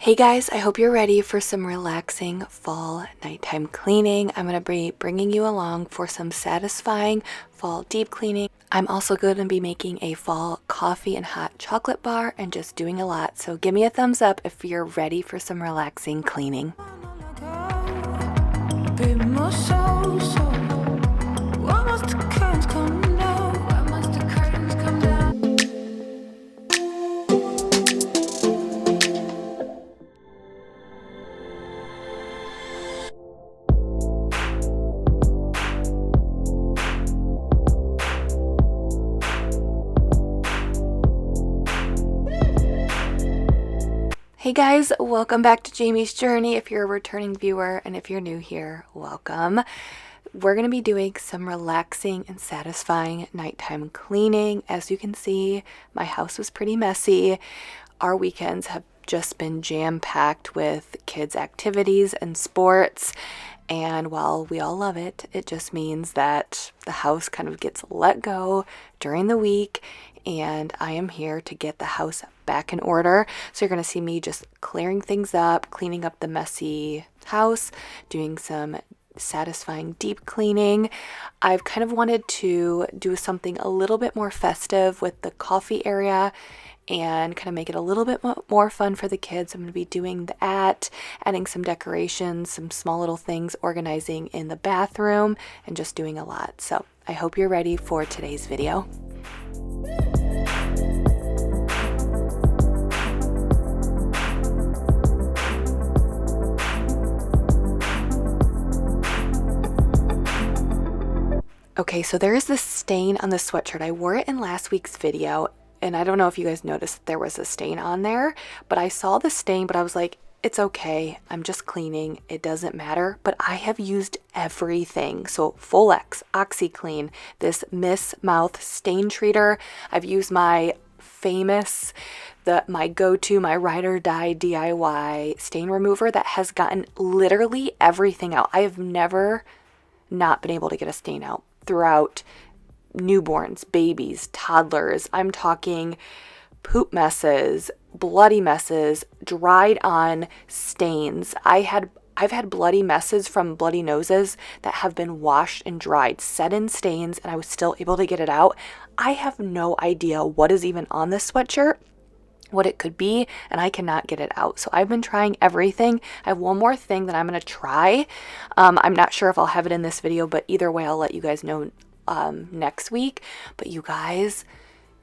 Hey guys, I hope you're ready for some relaxing fall nighttime cleaning. I'm going to be bringing you along for some satisfying fall deep cleaning. I'm also going to be making a fall coffee and hot chocolate bar and just doing a lot. So give me a thumbs up if you're ready for some relaxing cleaning. Hey guys, welcome back to Jamie's Journey. If you're a returning viewer and if you're new here, welcome. We're going to be doing some relaxing and satisfying nighttime cleaning. As you can see, my house was pretty messy. Our weekends have just been jam-packed with kids' activities and sports. And while we all love it, it just means that the house kind of gets let go during the week, and I am here to get the house back in order. So you're going to see me just clearing things up, cleaning up the messy house, doing some satisfying deep cleaning. I've kind of wanted to do something a little bit more festive with the coffee area and kind of make it a little bit more fun for the kids. I'm going to be doing that, adding some decorations, some small little things, organizing in the bathroom, and just doing a lot. So I hope you're ready for today's video. Okay, so there is this stain on the sweatshirt. I wore it in last week's video, and I don't know if you guys noticed there was a stain on there, but I saw the stain, but I was like, it's okay. I'm just cleaning. It doesn't matter. But I have used everything. So Full X, OxyClean, this Miss Mouth stain treater. I've used my famous, my go-to, my ride or die DIY stain remover that has gotten literally everything out. I have never not been able to get a stain out throughout newborns, babies, toddlers. I'm talking poop messes, bloody messes, dried on stains. I've had bloody messes from bloody noses that have been washed and dried, set in stains, and I was still able to get it out. I have no idea what is even on this sweatshirt, what it could be, and I cannot get it out. So I've been trying everything. I have one more thing that I'm going to try. I'm not sure if I'll have it in this video, but either way, I'll let you guys know next week. But you guys,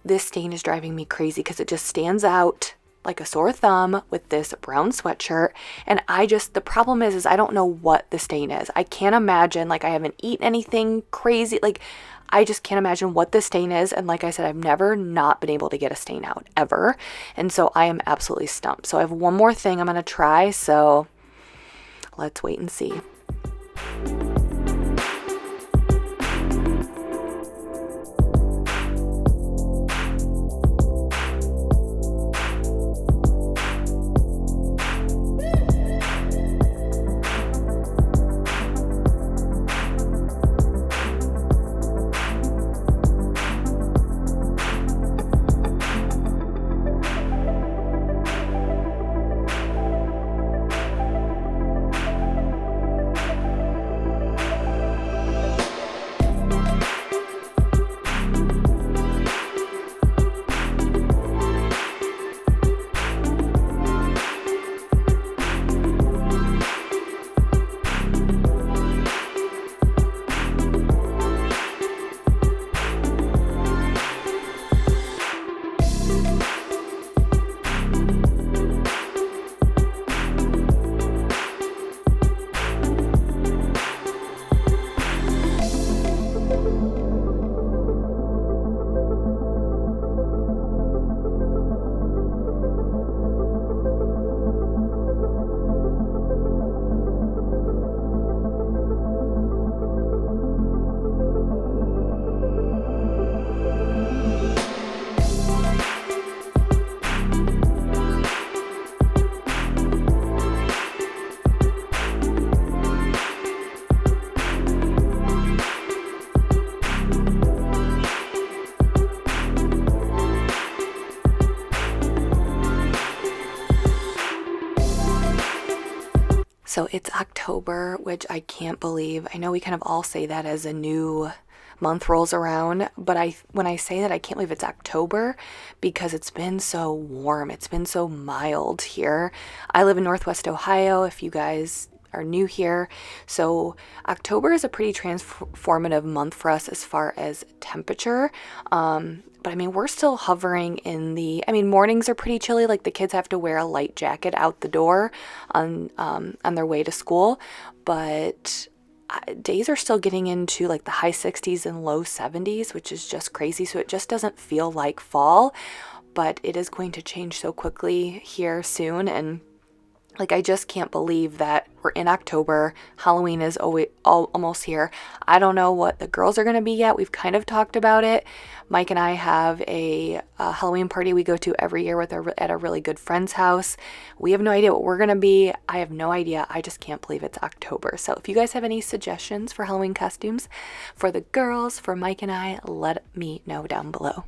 this stain is driving me crazy because it just stands out like a sore thumb with this brown sweatshirt. And the problem is I don't know what the stain is. I can't imagine, like, I haven't eaten anything crazy. Like, I just can't imagine what the stain is. And like I said, I've never not been able to get a stain out ever. And so I am absolutely stumped. So I have one more thing I'm going to try. So let's wait and see. October, which I can't believe. I know we kind of all say that as a new month rolls around, but when I say that, I can't believe it's October because it's been so warm. It's been so mild here. I live in Northwest Ohio, if you guys are new here. So October is a pretty transformative month for us as far as temperature. But I mean, we're still hovering in mornings are pretty chilly. Like the kids have to wear a light jacket out the door on their way to school, but days are still getting into like the high 60s and low 70s, which is just crazy. So it just doesn't feel like fall, but it is going to change so quickly here soon. And like, I just can't believe that we're in October. Halloween is almost here. I don't know what the girls are going to be yet. We've kind of talked about it. Mike and I have a Halloween party we go to every year at a really good friend's house. We have no idea what we're going to be. I have no idea. I just can't believe it's October. So if you guys have any suggestions for Halloween costumes for the girls, for Mike and I, let me know down below.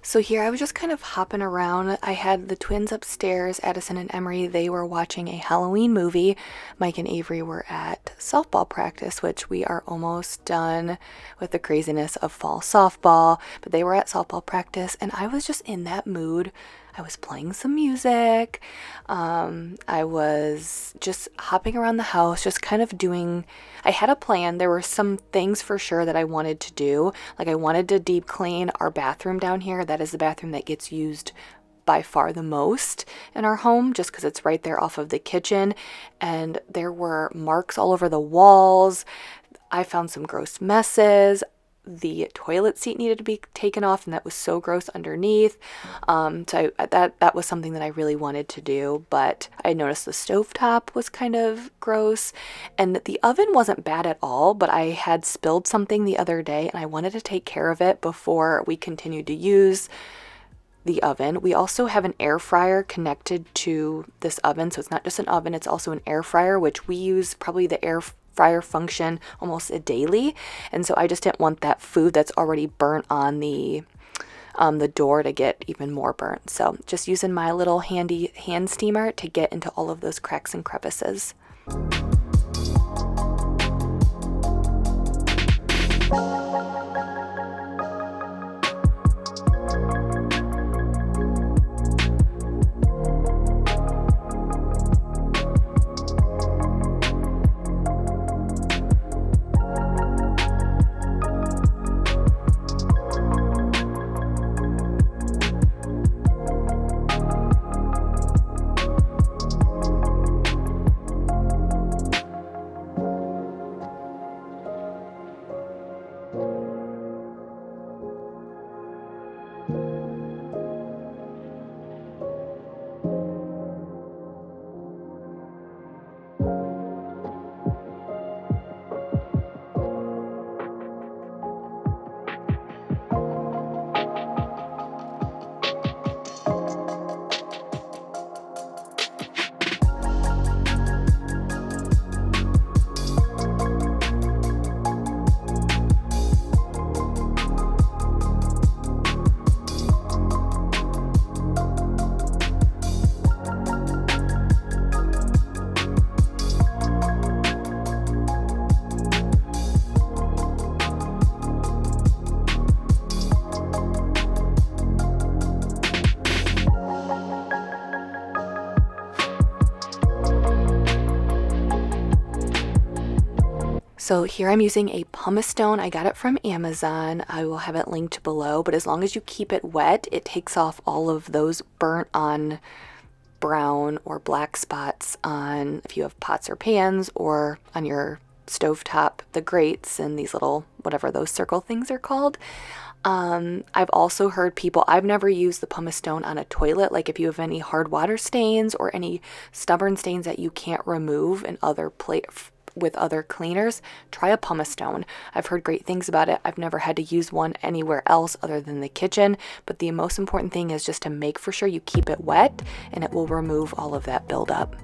So here I was just kind of hopping around. I had the twins upstairs, Addison and Emery. They were watching a Halloween movie. Mike and Avery were at softball practice, which we are almost done with the craziness of fall softball. But they were at softball practice, and I was just in that mood. I was playing some music. I was just hopping around the house, just kind of I had a plan. There were some things for sure that I wanted to do. Like I wanted to deep clean our bathroom down here. That is the bathroom that gets used by far the most in our home, just because it's right there off of the kitchen. And there were marks all over the walls. I found some gross messes. The toilet seat needed to be taken off, and that was so gross underneath. That was something that I really wanted to do, but I noticed the stovetop was kind of gross, and the oven wasn't bad at all, but I had spilled something the other day, and I wanted to take care of it before we continued to use the oven. We also have an air fryer connected to this oven, so it's not just an oven, it's also an air fryer, which we use probably the air fryer function almost daily, and so I just didn't want that food that's already burnt on the door to get even more burnt. So just using my little handy hand steamer to get into all of those cracks and crevices. So here I'm using a pumice stone. I got it from Amazon. I will have it linked below, but as long as you keep it wet, it takes off all of those burnt on brown or black spots on if you have pots or pans, or on your stovetop, the grates and these little, whatever those circle things are called. I've also heard people, I've never used the pumice stone on a toilet. Like if you have any hard water stains or any stubborn stains that you can't remove in other with other cleaners, try a pumice stone. I've heard great things about it. I've never had to use one anywhere else other than the kitchen, but the most important thing is just to make for sure you keep it wet, and it will remove all of that buildup.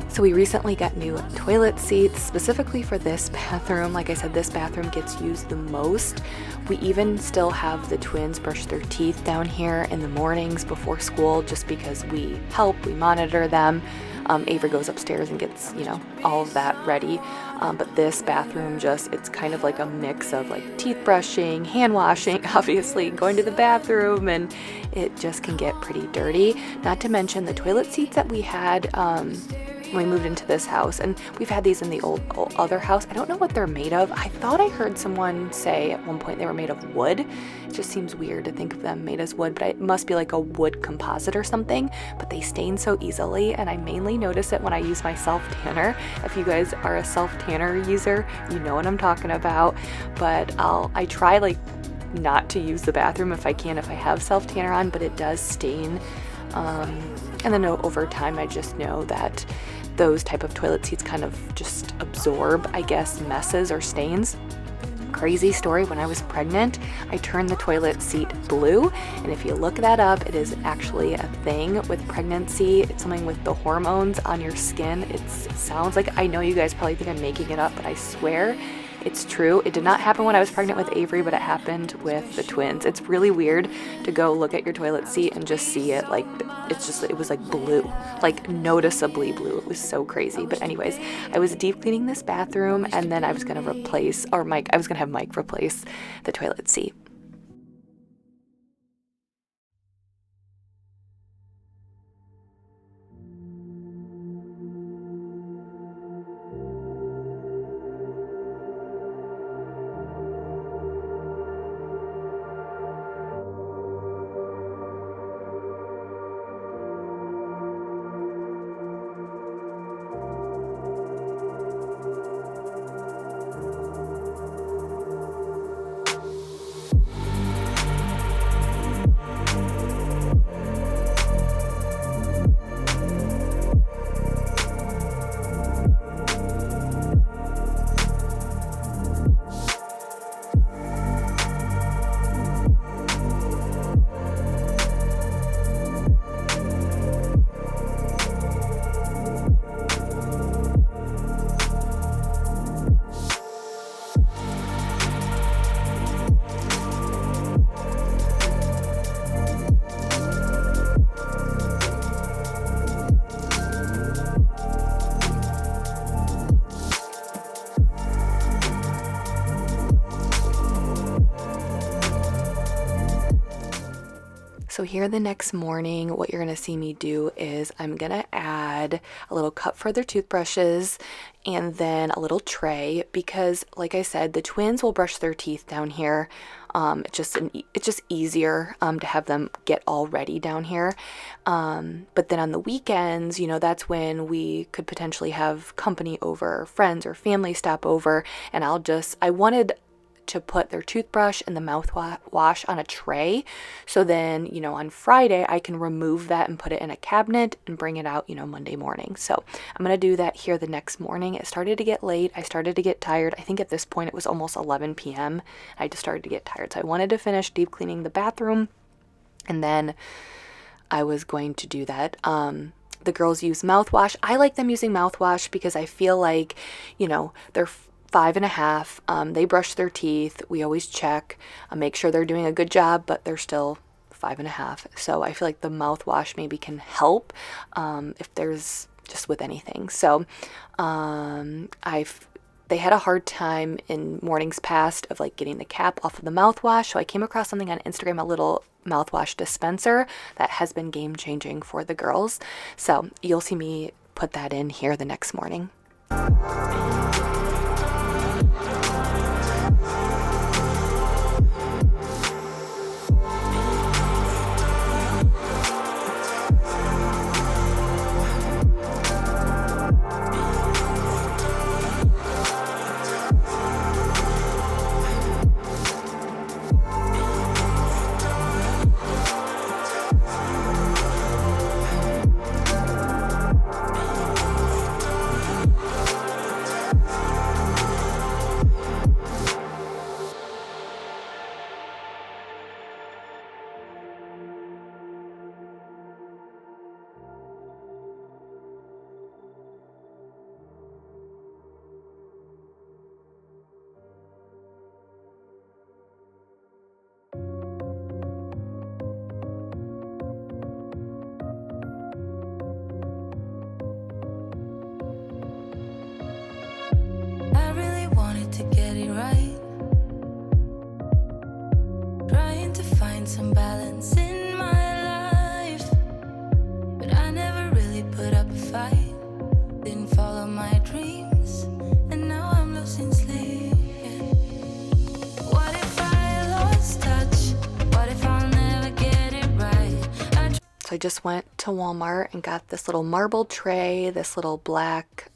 So we recently got new toilet seats specifically for this bathroom. Like I said, this bathroom gets used the most. We even still have the twins brush their teeth down here in the mornings before school just because we help, we monitor them. Avery goes upstairs and gets, all of that ready. But this bathroom it's kind of like a mix of like teeth brushing, hand washing, obviously going to the bathroom, and it just can get pretty dirty. Not to mention the toilet seats that we had when we moved into this house, and we've had these in the old other house. I don't know what they're made of. I thought I heard someone say at one point they were made of wood. It just seems weird to think of them made as wood, but it must be like a wood composite or something. But they stain so easily, and I mainly notice it when I use my self tanner. If you guys are a self tanner user, you know what I'm talking about. But I try not to use the bathroom if I can, if I have self tanner on, but it does stain. And then over time, I just know that those type of toilet seats kind of just absorb, I guess, messes or stains. Crazy story, when I was pregnant, I turned the toilet seat blue, and if you look that up, it is actually a thing with pregnancy. It's something with the hormones on your skin. It sounds like, I know you guys probably think I'm making it up, but I swear it's true. It did not happen when I was pregnant with Avery, but it happened with the twins. It's really weird to go look at your toilet seat and just see it it was like blue, like noticeably blue. It was so crazy. But anyways, I was deep cleaning this bathroom, and then I was going to have Mike replace the toilet seat. here the next morning, what you're gonna see me do is I'm gonna add a little cup for their toothbrushes and then a little tray because, like I said, the twins will brush their teeth down here. It's just easier to have them get all ready down here. But then on the weekends, you know, that's when we could potentially have company over, friends or family stop over, and I wanted to put their toothbrush and the mouthwash on a tray. So then, you know, on Friday, I can remove that and put it in a cabinet and bring it out, you know, Monday morning. So I'm going to do that here the next morning. It started to get late. I started to get tired. I think at this point it was almost 11 p.m. I just started to get tired. So I wanted to finish deep cleaning the bathroom and then I was going to do that. The girls use mouthwash. I like them using mouthwash because I feel like, you know, they're 5.5. They brush their teeth. We always check, make sure they're doing a good job, but they're still 5.5. So I feel like the mouthwash maybe can help if there's just with anything. So they had a hard time in mornings past of like getting the cap off of the mouthwash. So I came across something on Instagram, a little mouthwash dispenser that has been game changing for the girls. So you'll see me put that in here the next morning. Some balance in my life, but I never really put up a fight. Didn't follow my dreams, and now I'm losing sleep. What if I lost touch? What if I'll never get it right? So I just went to Walmart and got this little marble tray, this little black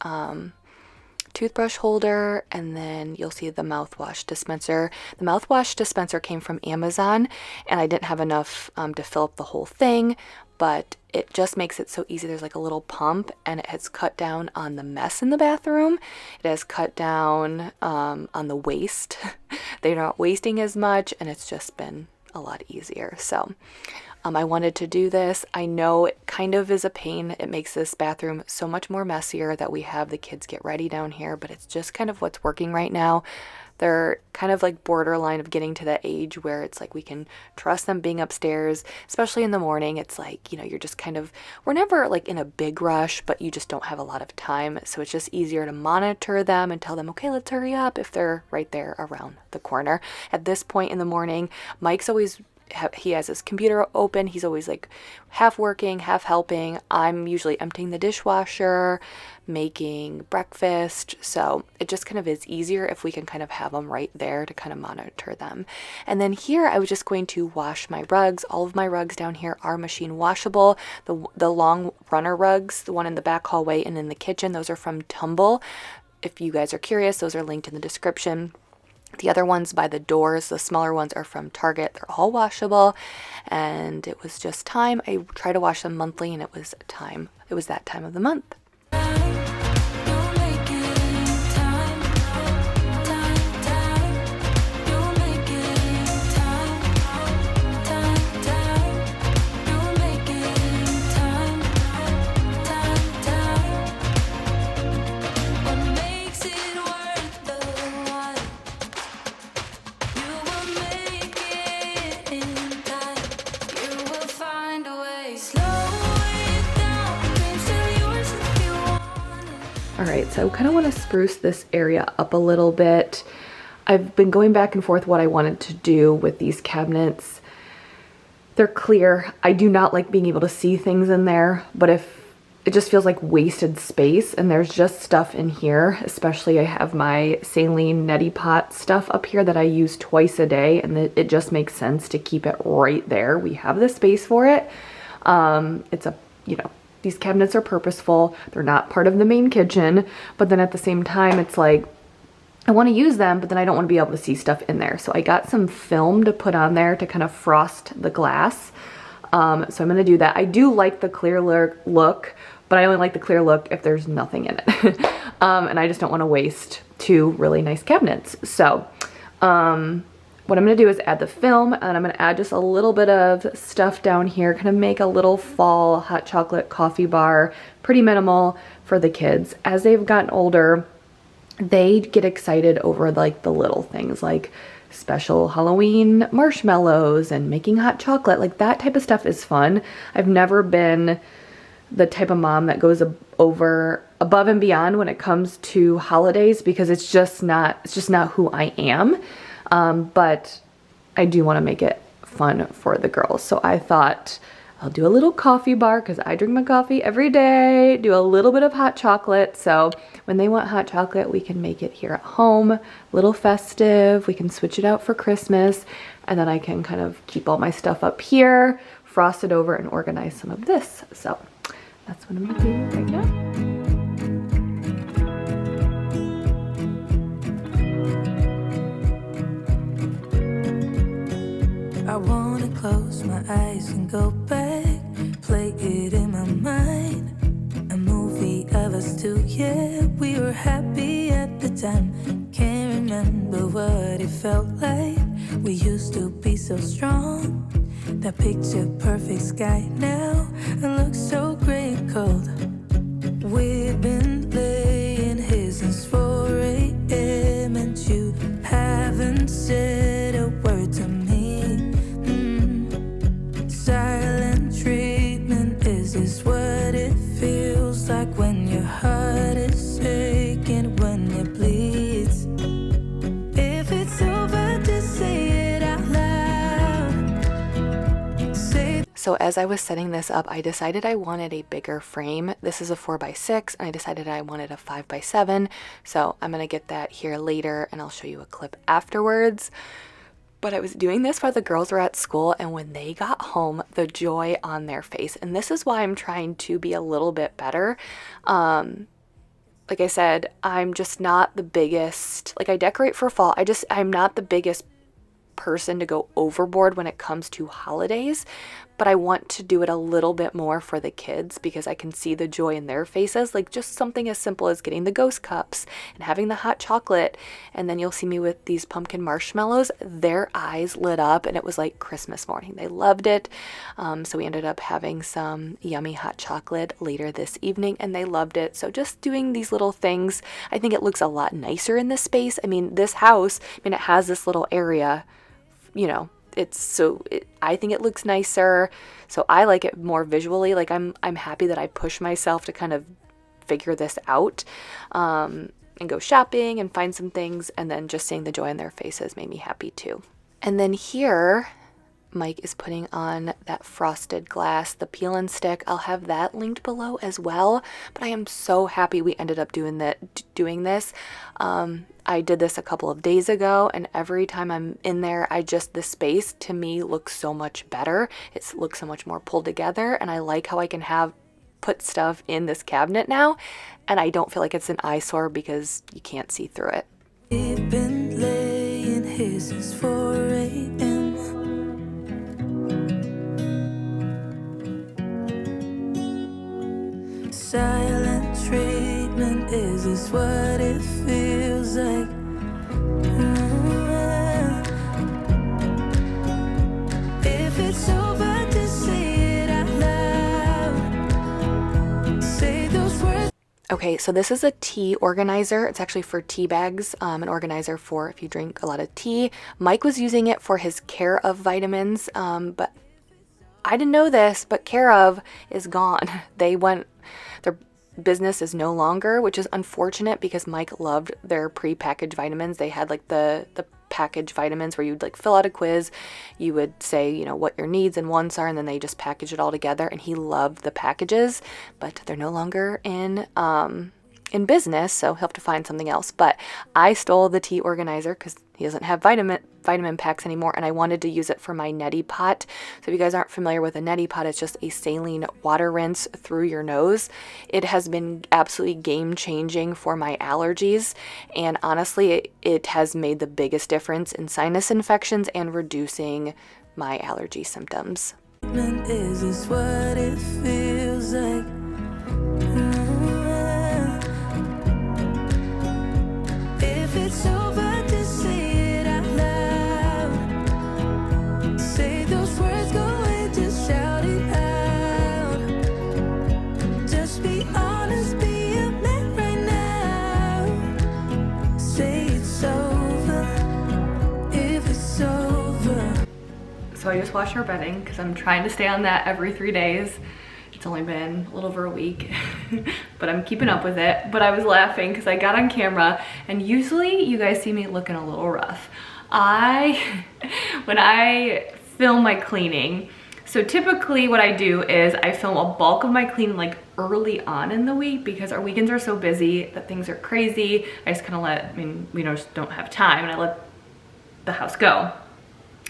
toothbrush holder, and then you'll see the mouthwash dispenser. The mouthwash dispenser came from Amazon and I didn't have enough to fill up the whole thing, but it just makes it so easy. There's like a little pump and it has cut down on the mess in the bathroom. It has cut down on the waste. They're not wasting as much and it's just been a lot easier. So I wanted to do this. I know it kind of is a pain. It makes this bathroom so much more messier that we have the kids get ready down here, but it's just kind of what's working right now. They're kind of like borderline of getting to that age where it's like we can trust them being upstairs, especially in the morning. It's like, you know, you're just kind of, we're never like in a big rush, but you just don't have a lot of time. So it's just easier to monitor them and tell them, okay, let's hurry up if they're right there around the corner. At this point in the morning, Mike's always he has his computer open. He's always like half working, half helping. I'm usually emptying the dishwasher, making breakfast. So it just kind of is easier if we can kind of have them right there to kind of monitor them. And then here I was just going to wash my rugs. All of my rugs down here are machine washable. The long runner rugs, the one in the back hallway and in the kitchen, those are from Tumble. If you guys are curious, those are linked in the description. The other ones by the doors, the smaller ones, are from Target. They're all washable, and it was just time. I try to wash them monthly, and it was time. It was that time of the month. All right, so I kind of want to spruce this area up a little bit. I've been going back and forth what I wanted to do with these cabinets. They're clear. I do not like being able to see things in there, but if it just feels like wasted space, and there's just stuff in here, especially I have my saline neti pot stuff up here that I use twice a day, and it just makes sense to keep it right there. We have the space for it. It's a, you know, these cabinets are purposeful. They're not part of the main kitchen, but then at the same time, it's like, I want to use them, but then I don't want to be able to see stuff in there. So I got some film to put on there to kind of frost the glass. So I'm going to do that. I do like the clear look, but I only like the clear look if there's nothing in it. And I just don't want to waste two really nice cabinets. So what I'm going to do is add the film, and I'm going to add just a little bit of stuff down here, kind of make a little fall hot chocolate coffee bar, pretty minimal for the kids. As they've gotten older, they get excited over like the little things like special Halloween marshmallows and making hot chocolate. Like that type of stuff is fun. I've never been the type of mom that goes above and beyond when it comes to holidays, because it's just not who I am. But I do want to make it fun for the girls. So I thought I'll do a little coffee bar, because I drink my coffee every day, do a little bit of hot chocolate. So when they want hot chocolate, we can make it here at home, a little festive. We can switch it out for Christmas, and then I can kind of keep all my stuff up here, frost it over, and organize some of this. So that's what I'm gonna do right I wanna close my eyes and go back, play it in my mind. A movie of us two, yeah, we were happy at the time. Can't remember what it felt like. We used to be so strong. That picture perfect sky now, it looks so gray and cold. We've been laying here since 4 a.m. and you haven't said a word to me. Silent treatment, is this what it feels like when your heart is aching, when it bleeds? If it's over, just say it out loud. So as I was setting this up, I decided I wanted a bigger frame. This is a 4x6, and I decided I wanted a 5x7. So I'm gonna get that here later, and I'll show you a clip afterwards. But I was doing this while the girls were at school, and when they got home, the joy on their face. And this is why I'm trying to be a little bit better. Like I said, I'm just not the biggest, like I decorate for fall. I'm not the biggest person to go overboard when it comes to holidays, but I want to do it a little bit more for the kids because I can see the joy in their faces. Like just something as simple as getting the ghost cups and having the hot chocolate, and then you'll see me with these pumpkin marshmallows. Their eyes lit up and it was like Christmas morning. They loved it. So we ended up having some yummy hot chocolate later this evening and they loved it. So just doing these little things, I think it looks a lot nicer in this space. I mean, this house, it has this little area, you know, I think it looks nicer. So I like it more visually. Like I'm happy that I push myself to kind of figure this out, and go shopping and find some things, and then just seeing the joy in their faces made me happy too. And then here, Mike is putting on that frosted glass, the peel and stick. I'll have that linked below as well. But I am so happy we ended up doing this. I did this a couple of days ago, and every time I'm in there, the space to me looks so much better. It looks so much more pulled together, and I like how I can put stuff in this cabinet now, and I don't feel like it's an eyesore because you can't see through it. We've been laying here since 4 a.m. Silent treatment, is this what it feels like? If it's over, just say it out loud. Say those words. Okay, so this is a tea organizer. It's actually for tea bags, an organizer for if you drink a lot of tea. Mike was using it for his Care of vitamins, but I didn't know this, but Care of is gone. business is no longer, which is unfortunate because Mike loved their pre-packaged vitamins. They had like the packaged vitamins where you'd like fill out a quiz, you would say, you know, what your needs and wants are, and then they just package it all together, and he loved the packages, but they're no longer in business, so he'll have to find something else. But I stole the tea organizer because he doesn't have vitamin packs anymore, and I wanted to use it for my Netti pot. So if you guys aren't familiar with a Netti pot, it's just a saline water rinse through your nose. It has been absolutely game changing for my allergies, and honestly it has made the biggest difference in sinus infections and reducing my allergy symptoms. Is this what it feels like? If it's over, just say it out loud. Say those words, go and just shout it out. Just be honest, be a man right now. Say it's over, if it's over. So I just washed our bedding because I'm trying to stay on that every 3 days. It's only been a little over a week, but I'm keeping up with it. But I was laughing because I got on camera, and usually you guys see me looking a little rough. When I film my cleaning, so typically what I do is I film a bulk of my cleaning like early on in the week because our weekends are so busy that things are crazy. I just kind of we just don't have time, and I let the house go.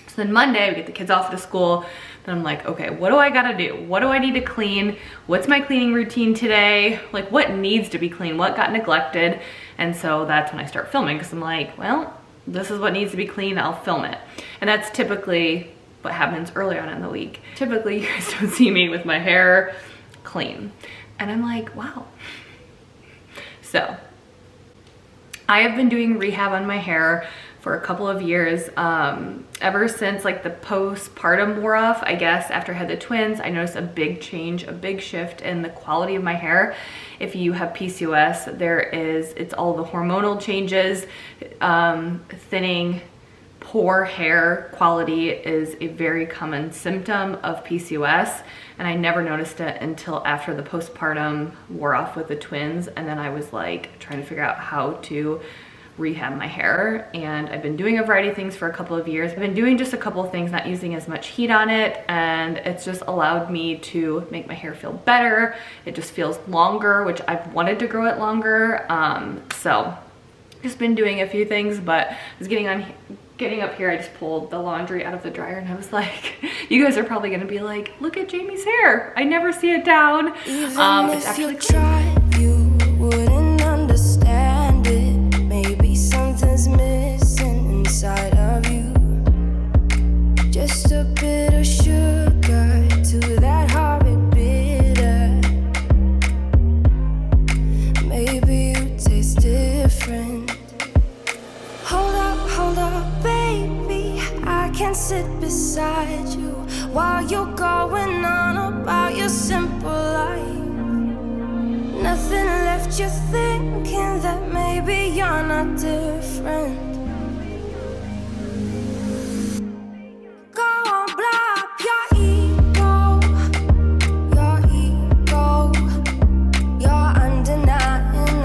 So then Monday, we get the kids off to school. Then I'm like, okay, what do I gotta do? What do I need to clean? What's my cleaning routine today? Like, what needs to be cleaned? What got neglected? And so that's when I start filming, because I'm like, well, this is what needs to be cleaned, I'll film it. And that's typically what happens early on in the week. Typically, you guys don't see me with my hair clean. And I'm like, wow. So, I have been doing rehab on my hair for a couple of years. Ever since like the postpartum wore off, I guess, after I had the twins, I noticed a big change, a big shift in the quality of my hair. If you have PCOS, it's all the hormonal changes, thinning, poor hair quality is a very common symptom of PCOS, and I never noticed it until after the postpartum wore off with the twins, and then I was like trying to figure out how to rehab my hair, and I've been doing a variety of things for a couple of years. I've been doing just a couple of things, not using as much heat on it, and it's just allowed me to make my hair feel better. It just feels longer, which I've wanted to grow it longer. So just been doing a few things, but I was getting up here, I just pulled the laundry out of the dryer, and I was like, you guys are probably gonna be like, look at Jamie's hair, I never see it down. It's actually tried, you wouldn't understand it. Maybe something's missing inside of you. Just a bit of sugar to that horrid bitter. Maybe you taste different. Hold up, baby, I can sit beside you while you're going on about your simple life. Nothing left you thinking that maybe you're not different. Go on, blow up your ego, your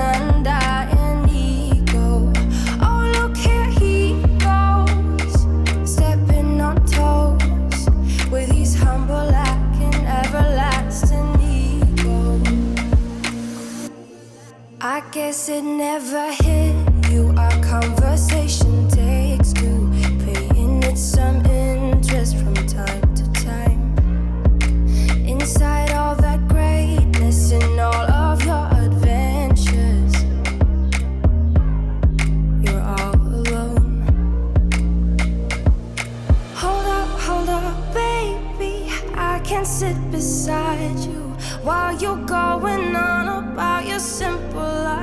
undying ego. Oh, look here he goes, stepping on toes with his humble lacking everlasting ego. I guess it never hit you. Our conversation takes two, paying it some interest from time to time. Inside all that greatness and all of your adventures, you're all alone. Hold up, baby, I can sit beside you while you're going on about your simple life.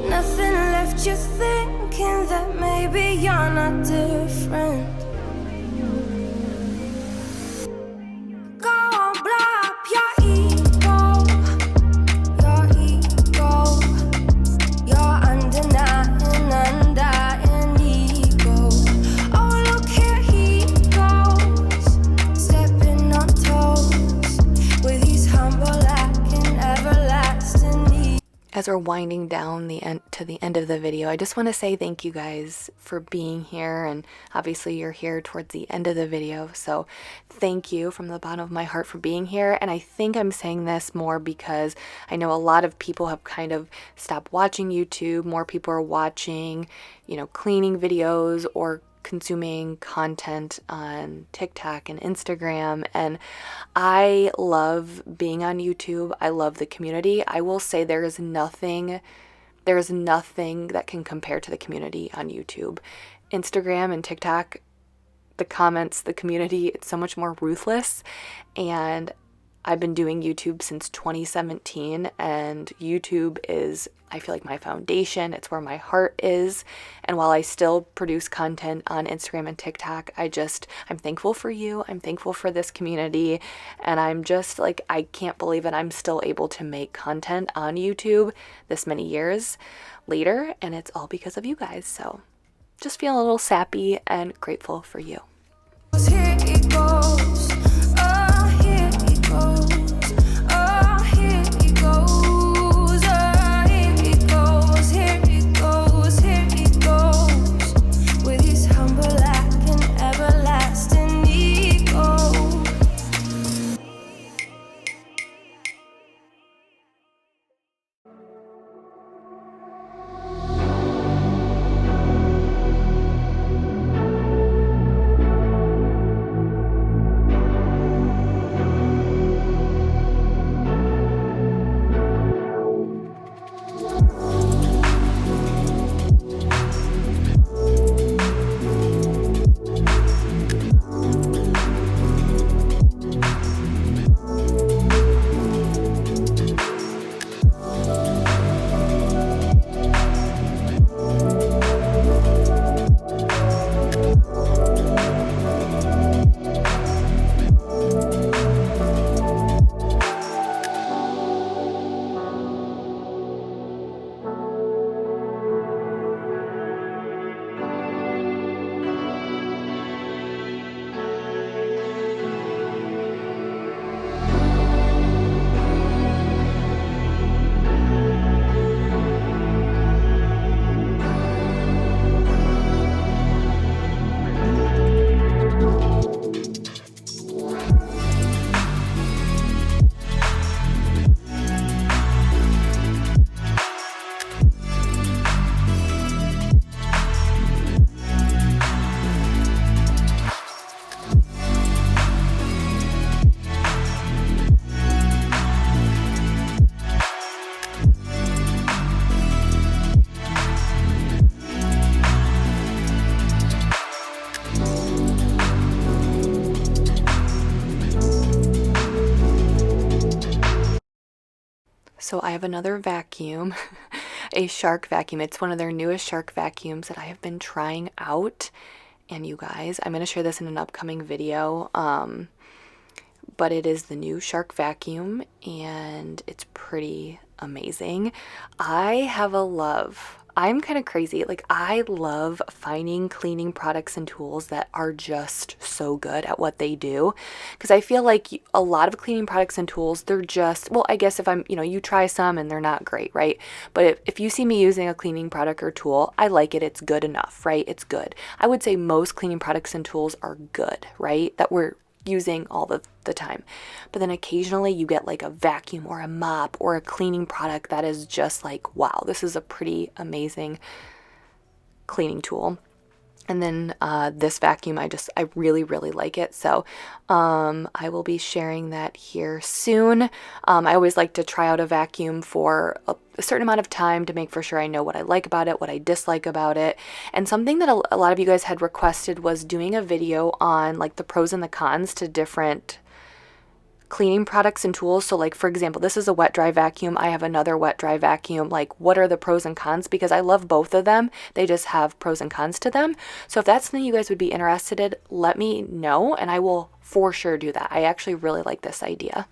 Nothing left you thinking that maybe you're not different. Go on, blow up your ego, your undying ego. Oh, look here he goes, stepping on toes with his humble lacking everlasting. as we're winding down to the end of the video, I just want to say thank you guys for being here, and obviously you're here towards the end of the video, so thank you from the bottom of my heart for being here. And I think I'm saying this more because I know a lot of people have kind of stopped watching YouTube. More people are watching, cleaning videos or consuming content on TikTok and Instagram, and I love being on YouTube. I love the community. I will say there is nothing that can compare to the community on YouTube. Instagram and TikTok, the comments, the community, it's so much more ruthless. And I've been doing YouTube since 2017, and YouTube is, I feel like, my foundation. It's where my heart is. And while I still produce content on Instagram and TikTok, I'm thankful for you. I'm thankful for this community. And I'm just like, I can't believe it. I'm still able to make content on YouTube this many years later. And it's all because of you guys. So just feeling a little sappy and grateful for you. Here it goes. Oh, here it goes. Oh, here it goes. Oh, here it goes. Here it goes. Here it goes. With his humble lack and everlasting ego. So I have another vacuum, a Shark vacuum. It's one of their newest Shark vacuums that I have been trying out. And you guys, I'm going to share this in an upcoming video. But it is the new Shark vacuum, and it's pretty amazing. I'm kind of crazy. Like, I love finding cleaning products and tools that are just so good at what they do. Because I feel like a lot of cleaning products and tools, they're just, well, I guess if you try some and they're not great, right? But if you see me using a cleaning product or tool, I like it. It's good enough, right? It's good. I would say most cleaning products and tools are good, right? That we're using all the time. But then occasionally you get like a vacuum or a mop or a cleaning product that is just like, wow, this is a pretty amazing cleaning tool. And then this vacuum, I really, really like it. So I will be sharing that here soon. I always like to try out a vacuum for a certain amount of time to make for sure I know what I like about it, what I dislike about it. And something that a lot of you guys had requested was doing a video on like the pros and the cons to different cleaning products and tools. So like, for example, this is a wet dry vacuum. I have another wet dry vacuum. Like, what are the pros and cons? Because I love both of them. They just have pros and cons to them. So if that's something you guys would be interested in, let me know and I will for sure do that. I actually really like this idea.